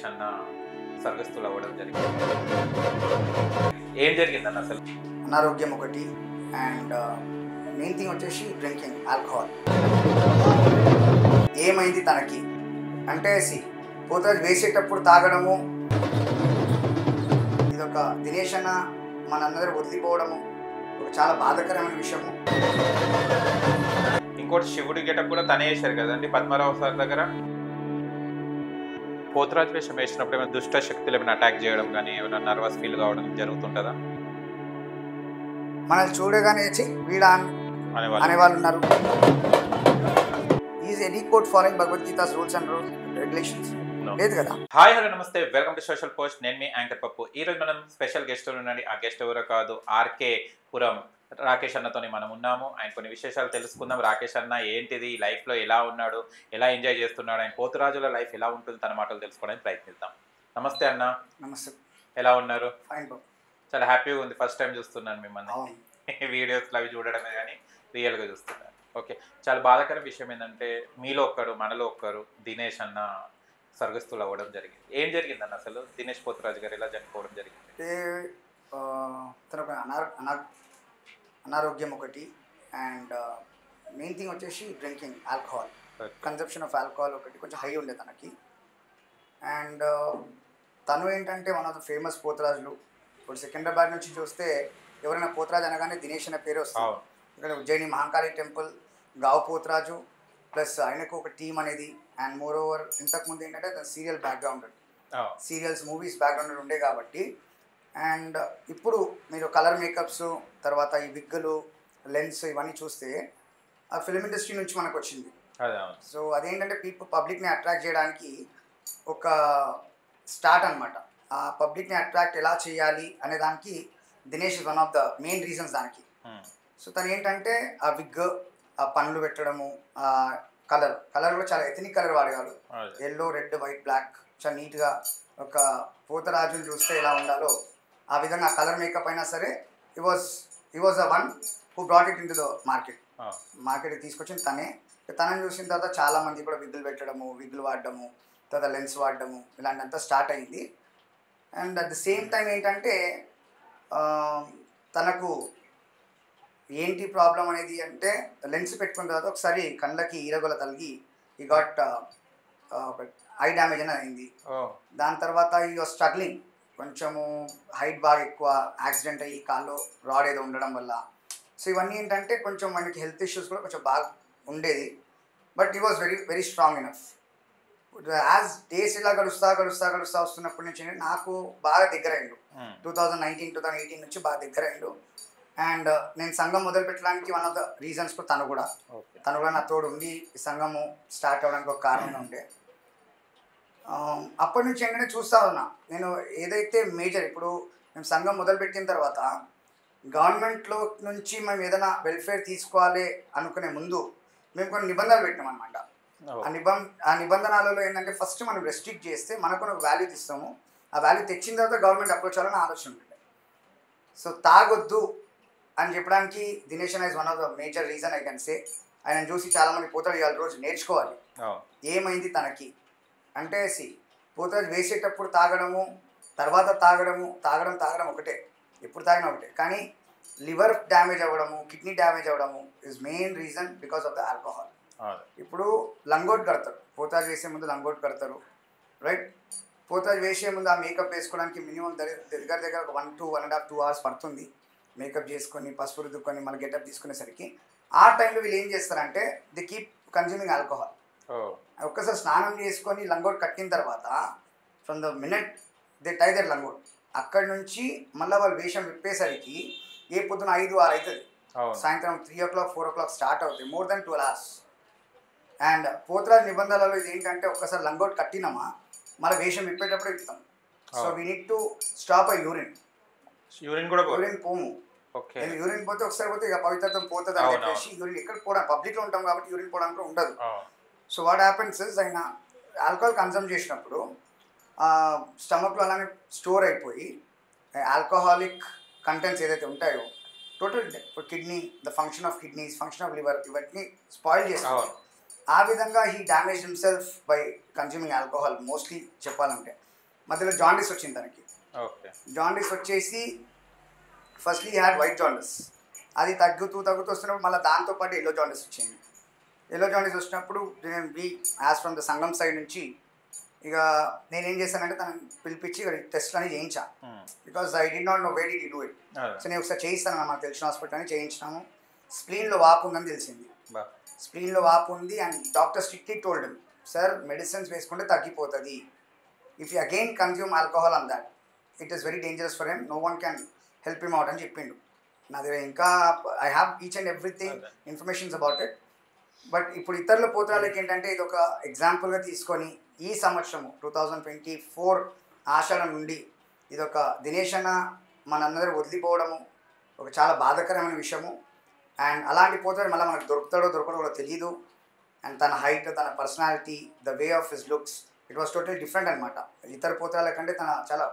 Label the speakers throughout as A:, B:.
A: దినేష్ అన్న స్వర్గస్థులు అవ్వడం జరిగింది. ఏం జరిగిందన్న అసలు?
B: అనారోగ్యం ఒకటి అండ్ మెయిన్ థింగ్ వచ్చేసి డ్రింకింగ్ ఆల్కహాల్. ఏమైంది తనకి అంటే పోతే వేసేటప్పుడు తాగడము, ఇదొక దినేష్ అన్న మనందరూ వదిలిపోవడము ఒక చాలా బాధాకరమైన విషయము.
A: ఇంకోటి శివుడి గెటప్ కూడా తనే వేశారు కదండి పద్మరావు సార్ దగ్గర. పోతురాజు వేషం వేసినప్పుడు ఏమైనా దుష్ట శక్తులు ఏమైనా అటాక్ చేయడం కానీ ఏమైనా నర్వస్ ఫీల్ కావడం జరుగుతుంటుందా?
B: మనల్ని చూడగానే వీడా అనేవాళ్ళు ఉన్నారు. Is any code following Bhagavad Gita's rules and regulations లేదు కదా.
A: హాయ్ హలో నమస్తే, వెల్కమ్ టు సోషల్ పోస్ట్. నేను మీ యాంకర్ పప్పు. ఈ రోజు మనం స్పెషల్ గెస్ట్ ఉన్నాడు. ఆ గెస్ట్ ఎవరో కాదు, ఆర్కే పురం రాకేష్ అన్నతో మనం ఉన్నాము. ఆయన కొన్ని విశేషాలు తెలుసుకుందాం. రాకేష్ అన్న ఏంటిది, లైఫ్లో ఎలా ఉన్నాడు, ఎలా ఎంజాయ్ చేస్తున్నాడు, ఆయన పోతురాజుల లైఫ్ ఎలా ఉంటుంది, తన మాటలు తెలుసుకోవడానికి ప్రయత్నిద్దాం. నమస్తే అన్న.
B: నమస్తే.
A: ఎలా ఉన్నారు?
B: ఫైన్.
A: చాలా హ్యాపీగా ఉంది. ఫస్ట్ టైం చూస్తున్నాను మిమ్మల్ని వీడియోస్లో అవి చూడడమే కానీ రియల్గా చూస్తున్నాను. ఓకే, చాలా బాధాకర విషయం ఏంటంటే మీలో ఒక్కరు మనలో ఒక్కరు దినేష్ అన్న స్వర్గస్థులు అవ్వడం జరిగింది. ఏం జరిగిందన్న అసలు? దినేష్ పోతురాజు గారు ఎలా చనిపోవడం జరిగింది?
B: తనకు అనారోగ్యం ఒకటి అండ్ మెయిన్ థింగ్ వచ్చేసి drinking alcohol, consumption of alcohol ఒకటి కొంచెం హై ఉండే తనకి. అండ్ తను ఏంటంటే వన్ ఆఫ్ ద ఫేమస్ పోతురాజులు. ఇప్పుడు సికింద్రాబాద్ నుంచి చూస్తే ఎవరైనా పోతురాజు అనగానే దినేష్ అనే పేరు వస్తుంది. ఇక్కడ ఉజ్జయిని మహాకాళి టెంపుల్, గావ్ పోతురాజు ప్లస్ ఆయనకు ఒక టీం అనేది. అండ్ మోర్ ఓవర్ ఇంతకుముందు ఏంటంటే తన serial background, serials movies background ఉండే కాబట్టి. అండ్ ఇప్పుడు మీరు కలర్ మేకప్స్ తర్వాత ఈ విగ్గులు లెన్స్ ఇవన్నీ చూస్తే ఆ ఫిల్మ్ ఇండస్ట్రీ నుంచి మనకు వచ్చింది. సో అదేంటంటే పబ్లిక్ని అట్రాక్ట్ చేయడానికి ఒక స్టార్ట్ అనమాట. ఆ పబ్లిక్ని అట్రాక్ట్ ఎలా చేయాలి అనే దానికి Dinesh is one of the main reasons దానికి. సో తను ఏంటంటే ఆ విగ్, ఆ పనులు పెట్టడము, ఆ కలర్ కూడా చాలా ఎథనిక్ కలర్ వాడేవాడు. ఎల్లో, రెడ్, వైట్, బ్లాక్ చాలా నీట్గా ఒక పోతరాజుని చూస్తే ఎలా ఉండాలో ఆ విధంగా కలర్ మేకప్ అయినా సరే ఈ was a one who brought it in to the మార్కెట్కి తీసుకొచ్చింది తనే. తనని చూసిన తర్వాత చాలామంది కూడా విగ్గులు వాడడము, తర్వాత లెన్స్ వాడడము ఇలాంటింతా స్టార్ట్ అయింది. And at the same time ఏంటంటే తనకు ఏంటి ప్రాబ్లం అనేది అంటే లెన్స్ పెట్టుకున్న తర్వాత ఒకసారి కళ్ళకి ఈరగొల తగిలి ఈ గాట్ ఐ డ్యామేజ్ అనేది అయింది. దాని తర్వాత ఈ స్ట్రగ్లింగ్, కొంచెము హైట్ బాగా ఎక్కువ, యాక్సిడెంట్ అయ్యి కాళ్ళు రాడ్ ఏదో ఉండడం వల్ల. సో ఇవన్నీ ఏంటంటే కొంచెం మనకి హెల్త్ ఇష్యూస్ కూడా కొంచెం బాగా ఉండేది. బట్ ఈ was very very strong enough. As days ఇలా గడుస్తా వస్తున్నప్పటి నుంచి నాకు బాగా దగ్గర అయిండు. 2018 నుంచి బాగా దగ్గర అయిండు. అండ్ నేను సంఘం మొదలు పెట్టడానికి వన్ ఆఫ్ ద రీజన్స్ కూడా తను కూడా నా తోడు ఉండి ఈ సంఘము స్టార్ట్ అవ్వడానికి ఒక కారణంగా ఉండే. అప్పటి నుంచి ఏంటంటే చూస్తూ ఉన్నా నేను ఏదైతే మేజర్ ఇప్పుడు మేము సంఘం మొదలుపెట్టిన తర్వాత గవర్నమెంట్లో నుంచి మేము ఏదైనా వెల్ఫేర్ తీసుకోవాలి అనుకునే ముందు మేము కొన్ని నిబంధనలు పెట్టాం అనమాట. ఆ నిబంధనలలో ఏంటంటే ఫస్ట్ మనం రెస్ట్రిక్ట్ చేస్తే మనకు ఒక వాల్యూ తీస్తాము. ఆ వాల్యూ తెచ్చిన తర్వాత గవర్నమెంట్ అప్రోచ్ అవ్వాలని ఆలోచన ఉంటుంది. సో తాగొద్దు అని చెప్పడానికి దినేష్ అన్న is one of the major reason I can say. ఆయన చూసి చాలామంది పోతాడు ఇవాళ రోజు నేర్చుకోవాలి ఏమైంది తనకి అంటే పోతాడు వేసేటప్పుడు తాగడము, తర్వాత తాగడం ఒకటే, ఎప్పుడు తాగినా ఒకటే. కానీ లివర్ డ్యామేజ్ అవ్వడము, కిడ్నీ డ్యామేజ్ అవ్వడము is main reason because of the alcohol. ఇప్పుడు లంగోట్ కడతారు, పోతాజ్ వేసే ముందు లంగోట్ కడతారు, రైట్? పోతాజ్ వేసే ముందు ఆ మేకప్ వేసుకోవడానికి మినిమం దగ్గర ఒక 1.5-2 hours పడుతుంది. మేకప్ చేసుకొని పసుపు రుద్దుకొని మళ్ళీ గెటప్ తీసుకునేసరికి ఆ టైంలో వీళ్ళు ఏం చేస్తారంటే ది కీప్ కన్జ్యూమింగ్ ఆల్కహాల్. ఒక్కసారి స్నానం చేసుకొని లంగోట్ కట్టిన తర్వాత from the minute they tie that లంగోట్, అక్కడి నుంచి మళ్ళీ వాళ్ళు వేషం విప్పేసరికి ఏ పొద్దున 5-6 అవుతుంది, సాయంత్రం 3 o'clock 4 o'clock స్టార్ట్ అవుతుంది, more than 12 hours. And Pothuraju నిబంధనలలో ఇది ఏంటంటే ఒక్కసారి లంగోట్ కట్టినామా మళ్ళీ వేషం విప్పేటప్పుడు ఇస్తాం. So we need to stop a urine పోము. యూరిన్ పోతే ఒకసారి పోతే ఇక పవిత్రతం పోతుంది అని చెప్పేసి యూరిన్ ఎక్కడ కూడా పబ్లిక్లో ఉంటాం కాబట్టి యూరిన్ పోవడానికి ఉండదు. సో వాట్ హ్యాపెన్స్ ఇస్ ఆయన ఆల్కహాల్ కన్సమ్ చేసినప్పుడు స్టమక్లో అలానే స్టోర్ అయిపోయి ఆల్కహాలిక్ కంటెంట్స్ ఏదైతే ఉంటాయో total kidney, the function of kidneys, function of liver ఇవన్నీ స్పాయిల్ చేస్తారు. ఆ విధంగా he damage himself by consuming alcohol. Mostly చెప్పాలంటే మధ్యలో జాండీస్ వచ్చింది తనకి.
A: ఓకే.
B: జాండీస్ వచ్చేసి ఫస్ట్లీ హ్యాడ్ వైట్ జాండీస్, అది తగ్గుతూ వస్తున్నప్పుడు మళ్ళీ దాంతోపాటు ఎల్లో జాండీస్ వచ్చింది. ఎల్లో జాండీస్ వచ్చినప్పుడు వి యాజ్ ఫ్రమ్ ద సంఘం సైడ్ నుంచి ఇక నేనేం చేశానంటే తనని పిలిపించి టెస్ట్లు అని చేయించా. Because I did not know way to do it. So నేను ఒకసారి చేయిస్తాను మాకు తెలిసిన హాస్పిటల్ అని చేయించినాము. స్ప్లీన్లో వాపు ఉందని తెలిసింది. స్ప్లీన్లో వాపు ఉంది and doctor strictly told him, sir medicines వేసుకుంటే తగ్గిపోతుంది, if you again consume alcohol on that it is very dangerous for him, no one can help him out అని చెప్పిండు. నా దగ్గర ఇంకా I have each and everything informations about it. But ఇప్పుడు ఇతరుల పోత్రాలకి ఏంటంటే ఇది ఒక ఎగ్జాంపుల్గా తీసుకొని ఈ సంవత్సరము 2024 ఆషాఢం నుండి ఇది ఒక దినేష్ అన్న మనందరూ వదిలిపోవడము ఒక చాలా బాధాకరమైన విషయము. అండ్ అలాంటి పోతాడు మళ్ళీ మనకు దొరుకుతాడో దొరకడో కూడా తెలియదు. అండ్ తన హైట్, తన personality, the way of his looks, it was totally different అనమాట. ఇతర పోతాల కంటే తన చాలా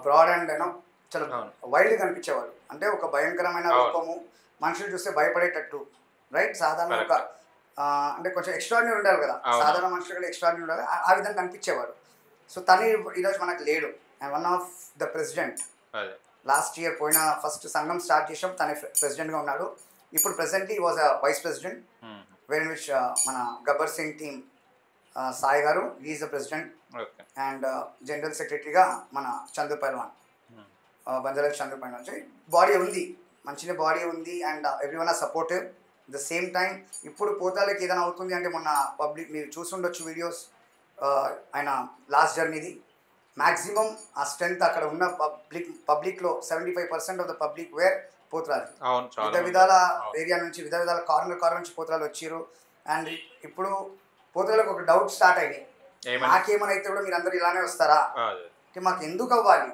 B: బ్రాడ్ అండ్ యూనో చాలా వైల్డ్గా కనిపించేవాడు. అంటే ఒక భయంకరమైన రూపము, మనుషులు చూస్తే భయపడేటట్టు, రైట్? సాధారణ ఒక అంటే కొంచెం ఎక్స్ట్రాడినరీ ఉండాలి కదా, సాధారణ మనుషులు కూడా ఎక్స్ట్రాడినరీ ఉండాలి, ఆ విధంగా కనిపించేవాడు. సో తను ఈరోజు మనకు లేడు. And one of the president last year పోయిన ఫస్ట్ సంఘం స్టార్ట్ చేసాం, తనే ప్రెసిడెంట్గా ఉన్నాడు. ఇప్పుడు presently was a vice president very which మన Gabbar Singh team Sai garu is the president. And general సెక్రటరీగా మన చందు పైల్వాన్, బంజారా చందు పైల్వాన్. బాడీ ఉంది, మంచిగా బాడీ ఉంది and every one are supportive. The same time ఇప్పుడు పోతాలకి ఏదైనా అవుతుంది అంటే మొన్న పబ్లిక్ మీరు చూసుండొచ్చు వీడియోస్ ఆయన లాస్ట్ జర్నీది, మ్యాక్సిమం ఆ స్ట్రెంత్ అక్కడ ఉన్న పబ్లిక్లో 75% ఆఫ్ ద పబ్లిక్ వేర్ పోతురాలు. విధాల ఏరియా నుంచి విధాల కార్నర్ నుంచి పోతురాలు వచ్చారు. అండ్ ఇప్పుడు పోతురాలకు ఒక డౌట్ స్టార్ట్ అయినాయి, మాకేమైనా అయితే కూడా మీరు అందరూ ఇలానే వస్తారా, మాకు ఎందుకు అవ్వాలి?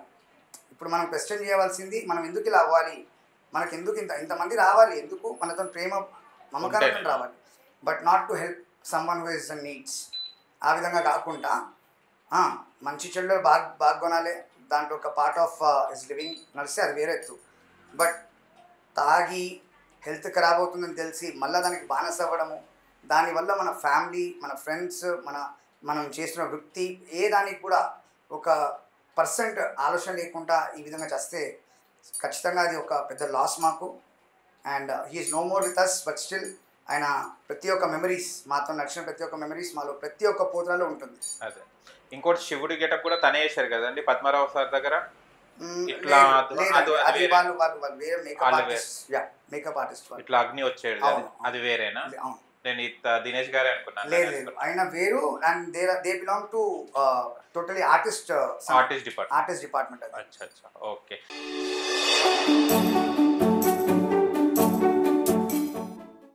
B: ఇప్పుడు మనం క్వశ్చన్ చేయవలసింది మనం ఎందుకు ఇలా అవ్వాలి, మనకు ఎందుకు ఇంతమంది రావాలి, ఎందుకు మనతో ప్రేమ మమకారంతో రావాలి, but not to help someone who is needs. ఆ విధంగా కాకుండా మంచి చెడులో బాగా కొనాలి, దాంట్లో ఒక పార్ట్ ఆఫ్ హిస్ లివింగ్ నడిస్తే అది వేరే ఎత్తు. బట్ తాగి హెల్త్ ఖరాబ్ అవుతుందని తెలిసి మళ్ళీ దానికి బానిస అవ్వడము, దానివల్ల మన ఫ్యామిలీ, మన ఫ్రెండ్స్, మనం చేస్తున్న వృత్తి ఏ దానికి కూడా ఒక పర్సెంట్ ఆలోచన లేకుండా ఈ విధంగా చేస్తే ఖచ్చితంగా అది ఒక పెద్ద లాస్ మాకు. And he is no more with us, but still ఆయన ప్రతి ఒక్క మెమరీస్, మాతో నడిచిన ప్రతి ఒక్క మెమరీస్ మాలో ప్రతి ఒక్క పోత్రాలో ఉంటుంది.
A: అదే ఇంకోటి శివుడి గెటప్ కూడా తనే చేశారు కదండి పద్మారావు సార్ దగ్గర. ఇట్లా
B: మేకప్ ఆర్టిస్ట్
A: ఇట్లా అగ్ని వచ్చేది, అది వేరేనా? నేను దినేష్ గారే అనుకున్నాను.
B: లేదు, ఆయన వేరు. And they belong to totally artist department.
A: అచ్చా, ఓకే.